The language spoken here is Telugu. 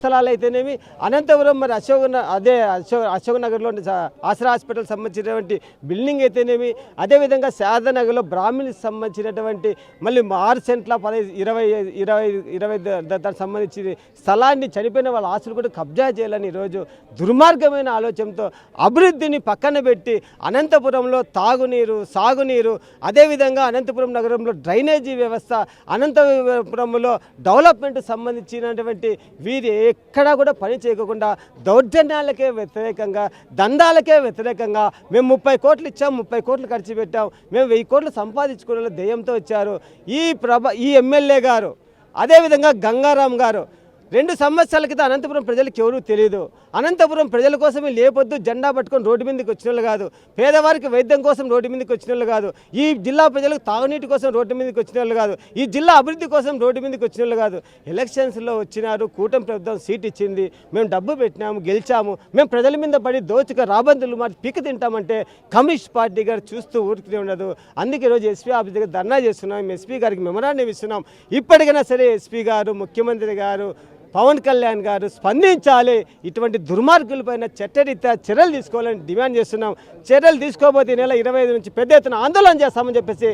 స్థలాలు అయితేనేమి అనంతపురం మరి అశోక్ నగర్లో ఆసరా హాస్పిటల్ సంబంధించినటువంటి బిల్డింగ్ అయితేనేమి, అదేవిధంగా శారదానగర్లో బ్రాహ్మిణ్కి సంబంధించినటువంటి మళ్ళీ 6 సెంట్ల 20 దానికి సంబంధించి స్థలాన్ని చనిపోయిన వాళ్ళ ఆస్తులు కూడా కబ్జా చేయాలని ఈరోజు దుర్మార్గమైన ఆలోచనతో అభివృద్ధిని పక్కన పెట్టి అనంతపురంలో తాగునీరు, సాగునీరు, అదేవిధంగా అనంతపురం నగరంలో డ్రైనేజీ వ్యవస్థ, అనంతపురంలో డెవలప్మెంట్ సంబంధించినటువంటి వీరి ఎక్కడా కూడా పని చేయకుండా దౌర్జన్యాలకే వ్యతిరేకంగా, దందాలకే వ్యతిరేకంగా మేము 30 కోట్లు ఇచ్చాం, 30 కోట్లు ఖర్చు పెట్టాం, మేము 1000 కోట్లు సంపాదించుకునే ధ్యేయంతో వచ్చారు ఈ ఎమ్మెల్యే గారు. అదేవిధంగా గంగారాం గారు 2 సంవత్సరాల క్రితం అనంతపురం ప్రజలకు ఎవరూ తెలియదు. అనంతపురం ప్రజల కోసమే లేపొద్దు జెండా పట్టుకొని రోడ్డు మీదకి వచ్చిన వాళ్ళు కాదు, పేదవారికి వైద్యం కోసం రోడ్డు మీదకి వచ్చిన వాళ్ళు కాదు, ఈ జిల్లా ప్రజలకు తాగునీటి కోసం రోడ్డు మీదకి వచ్చిన వాళ్ళు కాదు, ఈ జిల్లా అభివృద్ధి కోసం రోడ్డు మీదకి వచ్చిన వాళ్ళు కాదు. ఎలక్షన్స్లో వచ్చినారు, కూటమి ప్రభుత్వం సీట్ ఇచ్చింది, మేము డబ్బు పెట్టినాము, గెలిచాము, మేము ప్రజల మీద పడి దోచుక రాబందులు మరి పీక తింటామంటే కమ్యూనిస్ట్ పార్టీ గారు చూస్తూ ఊరుకునే ఉండదు. అందుకే ఈరోజు ఎస్పీ ఆఫీస్ దగ్గర ధర్నా చేస్తున్నాం, ఎస్పీ గారికి మెమరాండం ఇస్తున్నాం. ఇప్పటికైనా సరే ఎస్పీ గారు, ముఖ్యమంత్రి గారు, పవన్ కళ్యాణ్ గారు స్పందించాలి, ఇటువంటి దుర్మార్గులపైన చట్టరీత్యా చర్యలు తీసుకోవాలని డిమాండ్ చేస్తున్నాం. చర్యలు తీసుకోకపోతే నెల 25 నుంచి పెద్ద ఎత్తున ఆందోళన చేస్తామని చెప్పేసి